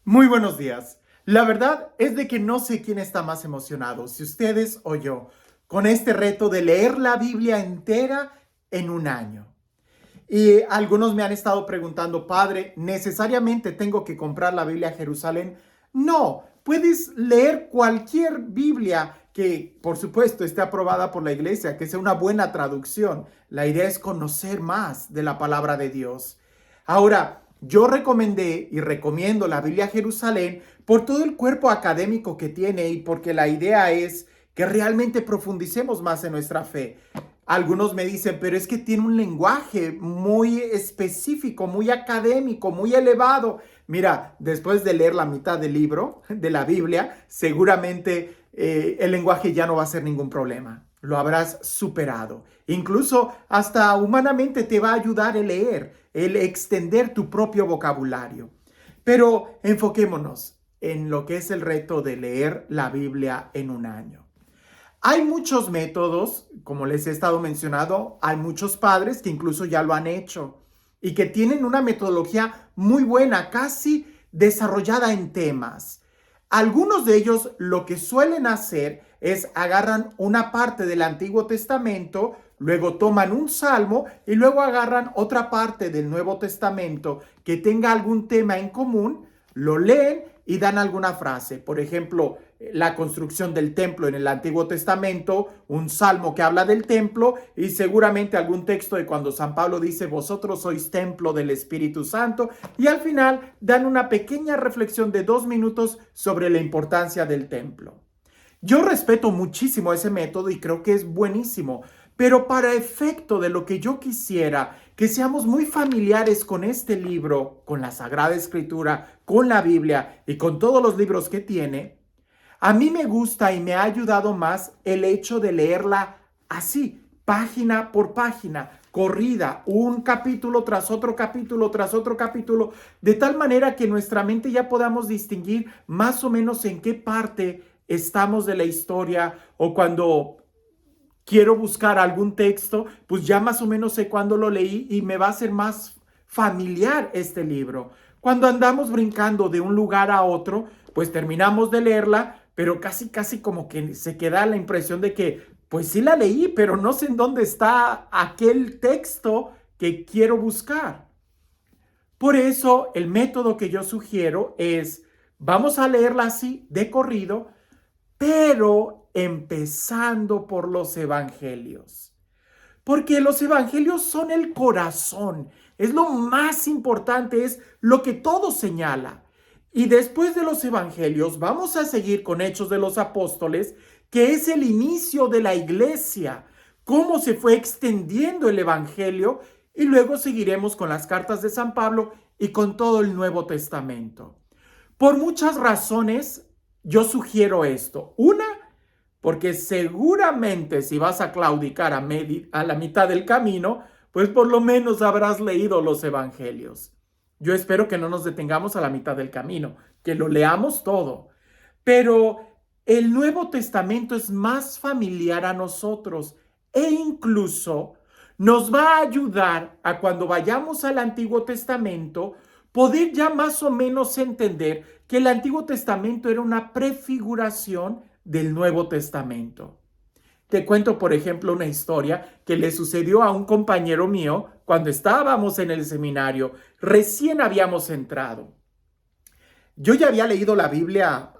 Muy buenos días. La verdad es de que no sé quién está más emocionado, si ustedes o yo, con este reto de leer la Biblia entera en un año. Y algunos me han estado preguntando, padre, ¿necesariamente tengo que comprar la Biblia a Jerusalén? No, puedes leer cualquier Biblia que, por supuesto, esté aprobada por la iglesia, que sea una buena traducción. La idea es conocer más de la palabra de Dios. Ahora, yo recomendé y recomiendo la Biblia a Jerusalén por todo el cuerpo académico que tiene y porque la idea es que realmente profundicemos más en nuestra fe. Algunos me dicen, pero es que tiene un lenguaje muy específico, muy académico, muy elevado. Mira, después de leer la mitad del libro, de la Biblia, seguramente el lenguaje ya no va a ser ningún problema. Lo habrás superado. Incluso hasta humanamente te va a ayudar el leer, el extender tu propio vocabulario. Pero enfoquémonos en lo que es el reto de leer la Biblia en un año. Hay muchos métodos, como les he estado mencionando, hay muchos padres que incluso ya lo han hecho y que tienen una metodología muy buena, casi desarrollada en temas. Algunos de ellos lo que suelen hacer es agarran una parte del Antiguo Testamento, luego toman un salmo y luego agarran otra parte del Nuevo Testamento que tenga algún tema en común, lo leen y dan alguna frase. Por ejemplo, la construcción del templo en el Antiguo Testamento, un salmo que habla del templo y seguramente algún texto de cuando San Pablo dice vosotros sois templo del Espíritu Santo, y al final dan una pequeña reflexión de 2 minutos sobre la importancia del templo. Yo respeto muchísimo ese método y creo que es buenísimo, pero para efecto de lo que yo quisiera, que seamos muy familiares con este libro, con la Sagrada Escritura, con la Biblia y con todos los libros que tiene, a mí me gusta y me ha ayudado más el hecho de leerla así, página por página, corrida, un capítulo tras otro capítulo, tras otro capítulo, de tal manera que nuestra mente ya podamos distinguir más o menos en qué parte estamos de la historia, o cuando quiero buscar algún texto, pues ya más o menos sé cuándo lo leí y me va a ser más familiar este libro. Cuando andamos brincando de un lugar a otro, pues terminamos de leerla, pero casi como que se queda la impresión de que, pues sí la leí, pero no sé en dónde está aquel texto que quiero buscar. Por eso el método que yo sugiero es, vamos a leerla así de corrido, pero empezando por los evangelios. Porque los evangelios son el corazón, es lo más importante, es lo que todo señala. Y después de los evangelios vamos a seguir con Hechos de los Apóstoles, que es el inicio de la iglesia, cómo se fue extendiendo el evangelio, y luego seguiremos con las cartas de San Pablo y con todo el Nuevo Testamento. Por muchas razones, yo sugiero esto. Una, porque seguramente si vas a claudicar a la mitad del camino, pues por lo menos habrás leído los evangelios. Yo espero que no nos detengamos a la mitad del camino, que lo leamos todo. Pero el Nuevo Testamento es más familiar a nosotros e incluso nos va a ayudar a cuando vayamos al Antiguo Testamento poder ya más o menos entender que el Antiguo Testamento era una prefiguración del Nuevo Testamento. Te cuento, por ejemplo, una historia que le sucedió a un compañero mío cuando estábamos en el seminario. Recién habíamos entrado. Yo ya había leído la Biblia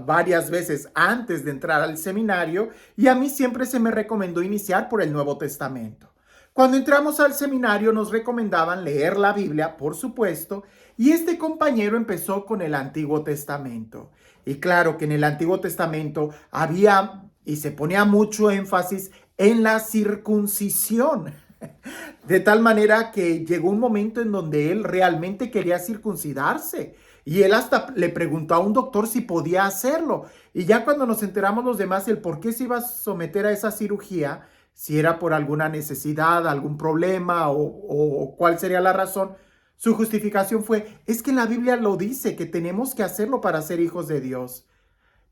varias veces antes de entrar al seminario y a mí siempre se me recomendó iniciar por el Nuevo Testamento. Cuando entramos al seminario nos recomendaban leer la Biblia, por supuesto, y este compañero empezó con el Antiguo Testamento. Y claro que en el Antiguo Testamento había y se ponía mucho énfasis en la circuncisión. De tal manera que llegó un momento en donde él realmente quería circuncidarse. Y él hasta le preguntó a un doctor si podía hacerlo. Y ya cuando nos enteramos los demás el por qué se iba a someter a esa cirugía, si era por alguna necesidad, algún problema o cuál sería la razón, su justificación fue, es que la Biblia lo dice, que tenemos que hacerlo para ser hijos de Dios.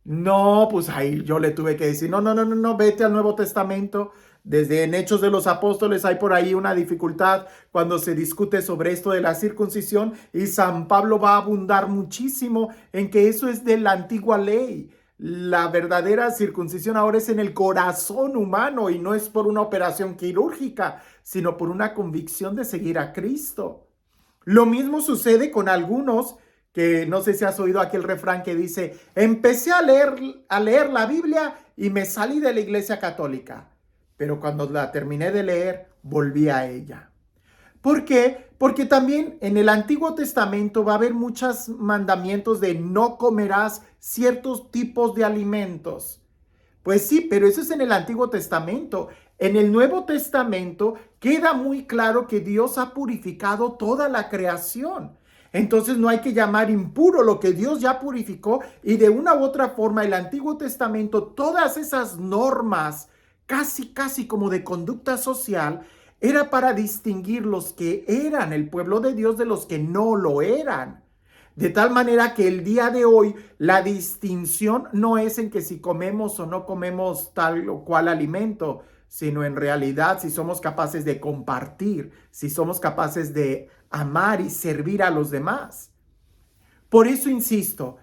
No, pues ahí yo le tuve que decir, no, vete al Nuevo Testamento, Desde en Hechos de los Apóstoles hay por ahí una dificultad cuando se discute sobre esto de la circuncisión, y San Pablo va a abundar muchísimo en que eso es de la antigua ley. La verdadera circuncisión ahora es en el corazón humano y no es por una operación quirúrgica, sino por una convicción de seguir a Cristo. Lo mismo sucede con algunos que no sé si has oído aquel refrán que dice: empecé a leer la Biblia y me salí de la Iglesia Católica, pero cuando la terminé de leer, volví a ella. ¿Por qué? Porque también en el Antiguo Testamento va a haber muchos mandamientos de no comerás ciertos tipos de alimentos. Pues sí, pero eso es en el Antiguo Testamento. En el Nuevo Testamento queda muy claro que Dios ha purificado toda la creación. Entonces no hay que llamar impuro lo que Dios ya purificó, y de una u otra forma el Antiguo Testamento, todas esas normas, casi como de conducta social, era para distinguir los que eran el pueblo de Dios de los que no lo eran. De tal manera que el día de hoy la distinción no es en que si comemos o no comemos tal o cual alimento, sino en realidad si somos capaces de compartir, si somos capaces de amar y servir a los demás. Por eso insisto,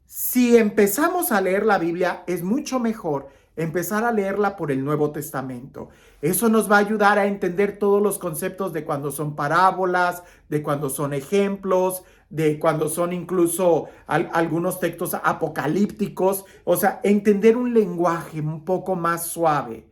si empezamos a leer la Biblia, es mucho mejor empezar a leerla por el Nuevo Testamento. Eso nos va a ayudar a entender todos los conceptos de cuando son parábolas, de cuando son ejemplos, de cuando son incluso algunos textos apocalípticos. O sea, entender un lenguaje un poco más suave,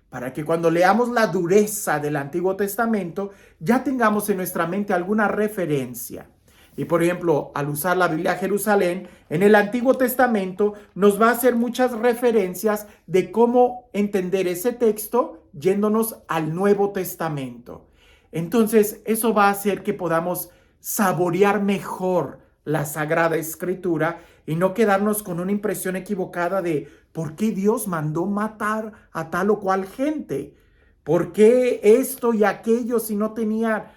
para que cuando leamos la dureza del Antiguo Testamento, ya tengamos en nuestra mente alguna referencia. Y por ejemplo, al usar la Biblia Jerusalén, en el Antiguo Testamento nos va a hacer muchas referencias de cómo entender ese texto yéndonos al Nuevo Testamento. Entonces, eso va a hacer que podamos saborear mejor la Sagrada Escritura y no quedarnos con una impresión equivocada de por qué Dios mandó matar a tal o cual gente, por qué esto y aquello si no tenía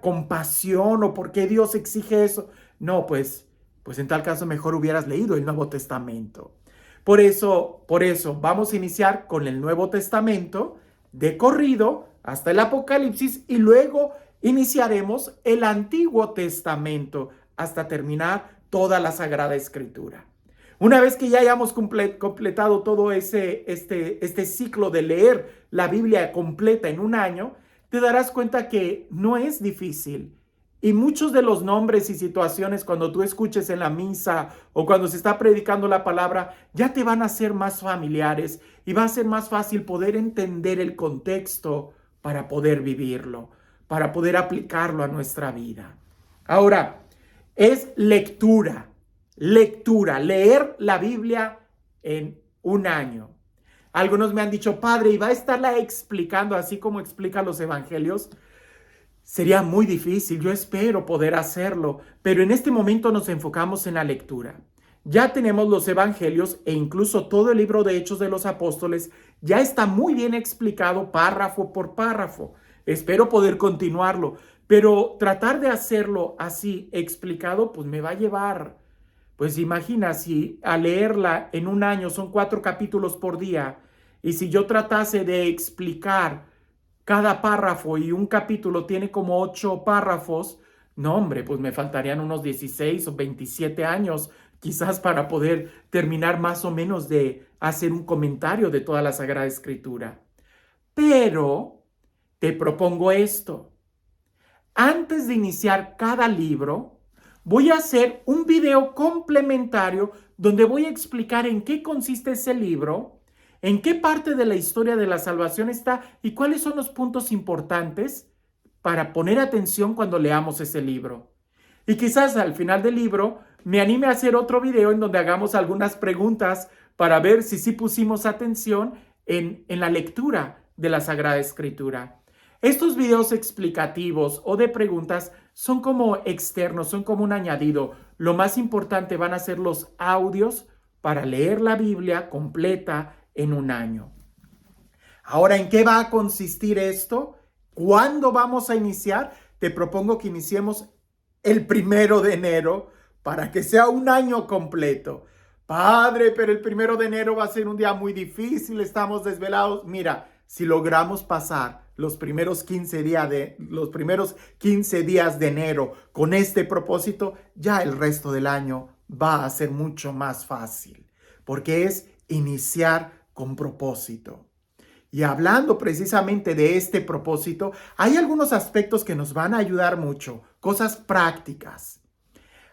compasión, o por qué Dios exige eso. No, pues en tal caso mejor hubieras leído el Nuevo Testamento. Por eso vamos a iniciar con el Nuevo Testamento de corrido hasta el Apocalipsis, y luego iniciaremos el Antiguo Testamento hasta terminar toda la Sagrada Escritura. Una vez que ya hayamos completado todo este ciclo de leer la Biblia completa en un año, te darás cuenta que no es difícil. Y muchos de los nombres y situaciones, cuando tú escuches en la misa o cuando se está predicando la palabra, ya te van a ser más familiares y va a ser más fácil poder entender el contexto para poder vivirlo, para poder aplicarlo a nuestra vida. Ahora, es lectura, leer la Biblia en un año. Algunos me han dicho: padre, ¿y va a estarla explicando así como explica los evangelios? Sería muy difícil, yo espero poder hacerlo, pero en este momento nos enfocamos en la lectura. Ya tenemos los evangelios e incluso todo el libro de Hechos de los Apóstoles ya está muy bien explicado párrafo por párrafo. Espero poder continuarlo, pero tratar de hacerlo así explicado, pues me va a llevar. Pues imagina, si a leerla en un año son 4 capítulos por día, y si yo tratase de explicar cada párrafo y un capítulo tiene como 8 párrafos, no hombre, pues me faltarían unos 16 o 27 años quizás para poder terminar más o menos de hacer un comentario de toda la Sagrada Escritura. Pero te propongo esto: antes de iniciar cada libro, voy a hacer un video complementario donde voy a explicar en qué consiste ese libro, en qué parte de la historia de la salvación está y cuáles son los puntos importantes para poner atención cuando leamos ese libro. Y quizás al final del libro me anime a hacer otro video en donde hagamos algunas preguntas para ver si sí pusimos atención en la lectura de la Sagrada Escritura. Estos videos explicativos o de preguntas son como externos, son como un añadido. Lo más importante van a ser los audios para leer la Biblia completa en un año. Ahora, ¿en qué va a consistir esto? ¿Cuándo vamos a iniciar? Te propongo que iniciemos el 1 de enero para que sea un año completo. Padre, pero el 1 de enero va a ser un día muy difícil, estamos desvelados. Mira, si logramos pasar los primeros 15 días de enero con este propósito, ya el resto del año va a ser mucho más fácil, porque es iniciar con propósito. Y hablando precisamente de este propósito, hay algunos aspectos que nos van a ayudar mucho, cosas prácticas.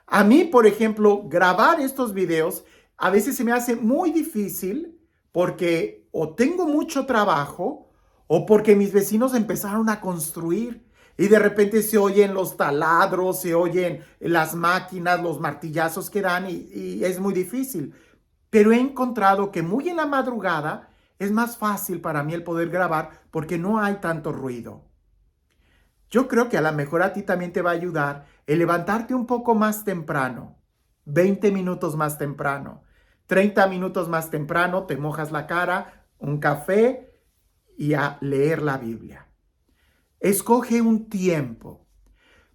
A mí, por ejemplo, grabar estos videos a veces se me hace muy difícil porque o tengo mucho trabajo o porque mis vecinos empezaron a construir y de repente se oyen los taladros, se oyen las máquinas, los martillazos que dan y es muy difícil. Pero he encontrado que muy en la madrugada es más fácil para mí el poder grabar porque no hay tanto ruido. Yo creo que a lo mejor a ti también te va a ayudar el levantarte un poco más temprano, 20 minutos más temprano, 30 minutos más temprano, te mojas la cara, un café y a leer la Biblia. Escoge un tiempo.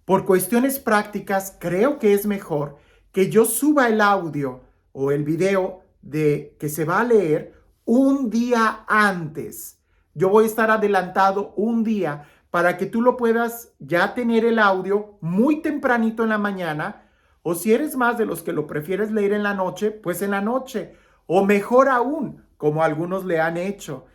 Por cuestiones prácticas, creo que es mejor que yo suba el audio o el video de que se va a leer un día antes. Yo voy a estar adelantado un día para que tú lo puedas ya tener el audio muy tempranito en la mañana, o si eres más de los que lo prefieres leer en la noche, pues en la noche, o mejor aún, como algunos le han hecho,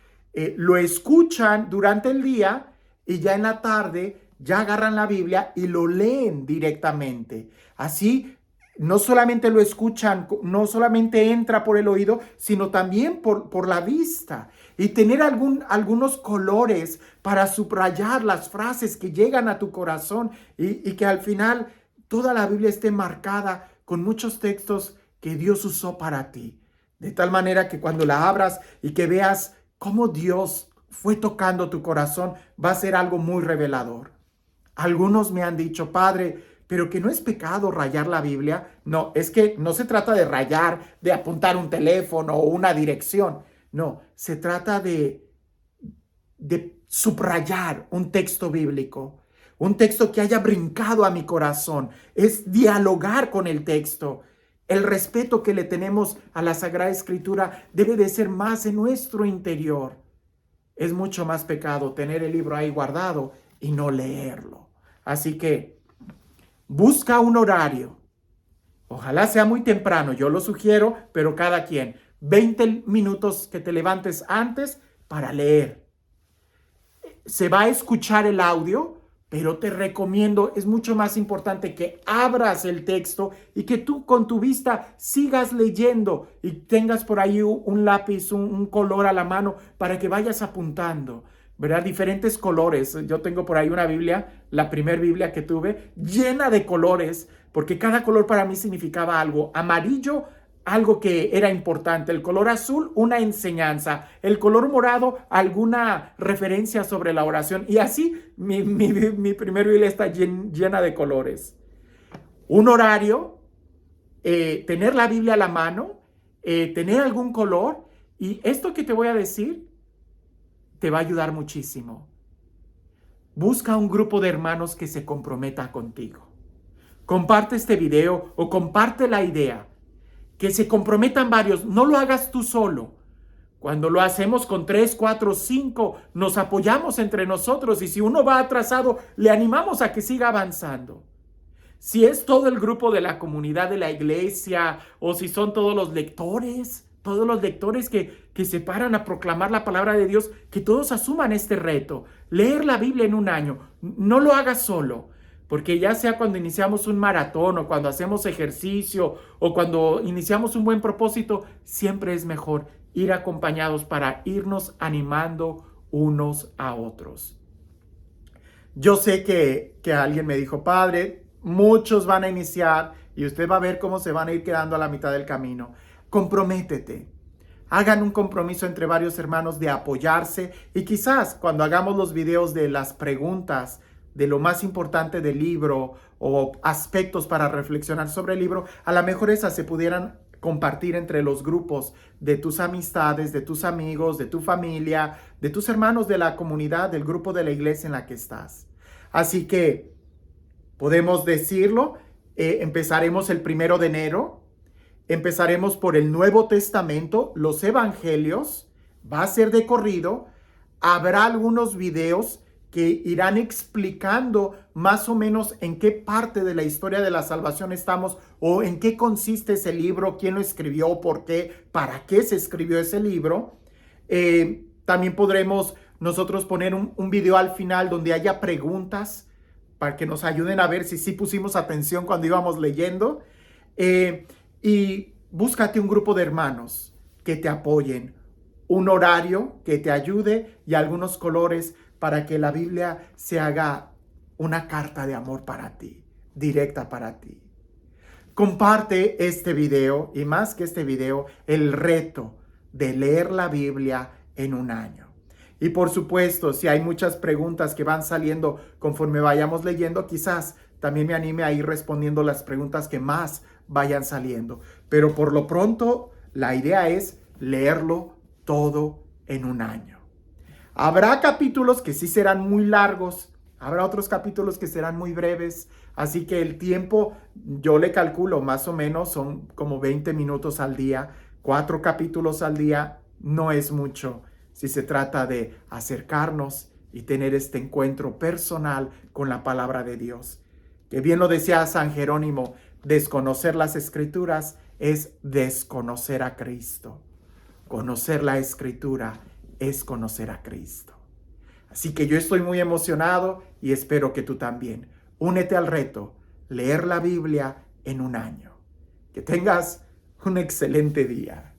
lo escuchan durante el día y ya en la tarde ya agarran la Biblia y lo leen directamente. Así no solamente lo escuchan, no solamente entra por el oído, sino también por la vista. Y tener algunos colores para subrayar las frases que llegan a tu corazón y que al final toda la Biblia esté marcada con muchos textos que Dios usó para ti. De tal manera que cuando la abras y que veas cómo Dios fue tocando tu corazón, va a ser algo muy revelador. Algunos me han dicho, Padre, pero que no es pecado rayar la Biblia. No, es que no se trata de rayar, de apuntar un teléfono o una dirección. No, se trata de subrayar un texto bíblico, un texto que haya brincado a mi corazón. Es dialogar con el texto. El respeto que le tenemos a la Sagrada Escritura debe de ser más en nuestro interior. Es mucho más pecado tener el libro ahí guardado y no leerlo. Así que busca un horario. Ojalá sea muy temprano, yo lo sugiero, pero cada quien. 20 minutos que te levantes antes para leer. Se va a escuchar el audio, pero te recomiendo, es mucho más importante que abras el texto y que tú con tu vista sigas leyendo y tengas por ahí un lápiz, un color a la mano para que vayas apuntando, ¿verdad? Diferentes colores. Yo tengo por ahí una Biblia, la primer Biblia que tuve, llena de colores, porque cada color para mí significaba algo. Amarillo, algo que era importante. El color azul, una enseñanza. El color morado, alguna referencia sobre la oración. Y así mi primer Biblia está llena de colores. Un horario, tener la Biblia a la mano, tener algún color. Y esto que te voy a decir te va a ayudar muchísimo. Busca un grupo de hermanos que se comprometa contigo. Comparte este video o comparte la idea. Que se comprometan varios, no lo hagas tú solo. Cuando lo hacemos con 3, 4, 5, nos apoyamos entre nosotros y si uno va atrasado, le animamos a que siga avanzando. Si es todo el grupo de la comunidad de la iglesia o si son todos los lectores que se paran a proclamar la palabra de Dios, que todos asuman este reto, leer la Biblia en un año. No lo hagas solo. Porque ya sea cuando iniciamos un maratón o cuando hacemos ejercicio o cuando iniciamos un buen propósito, siempre es mejor ir acompañados para irnos animando unos a otros. Yo sé que alguien me dijo, Padre, muchos van a iniciar y usted va a ver cómo se van a ir quedando a la mitad del camino. Comprométete. Hagan un compromiso entre varios hermanos de apoyarse y quizás cuando hagamos los videos de las preguntas de lo más importante del libro o aspectos para reflexionar sobre el libro, a lo mejor esas se pudieran compartir entre los grupos de tus amistades, de tus amigos, de tu familia, de tus hermanos de la comunidad, del grupo de la iglesia en la que estás. Así que podemos decirlo, empezaremos el 1 de enero, empezaremos por el Nuevo Testamento, los evangelios, va a ser de corrido. Habrá algunos videos que irán explicando más o menos en qué parte de la historia de la salvación estamos o en qué consiste ese libro, quién lo escribió, por qué, para qué se escribió ese libro. También podremos nosotros poner un video al final donde haya preguntas para que nos ayuden a ver si sí pusimos atención cuando íbamos leyendo. Y búscate un grupo de hermanos que te apoyen, un horario que te ayude y algunos colores para que la Biblia se haga una carta de amor para ti, directa para ti. Comparte este video y más que este video, el reto de leer la Biblia en un año. Y por supuesto, si hay muchas preguntas que van saliendo conforme vayamos leyendo, quizás también me anime a ir respondiendo las preguntas que más vayan saliendo. Pero por lo pronto, la idea es leerlo todo en un año. Habrá capítulos que sí serán muy largos, habrá otros capítulos que serán muy breves, así que el tiempo yo le calculo más o menos son como 20 minutos al día, 4 capítulos al día no es mucho si se trata de acercarnos y tener este encuentro personal con la palabra de Dios. Que bien lo decía San Jerónimo, desconocer las Escrituras es desconocer a Cristo. Conocer la Escritura es conocer a Cristo. Así que yo estoy muy emocionado y espero que tú también. Únete al reto, leer la Biblia en un año. Que tengas un excelente día.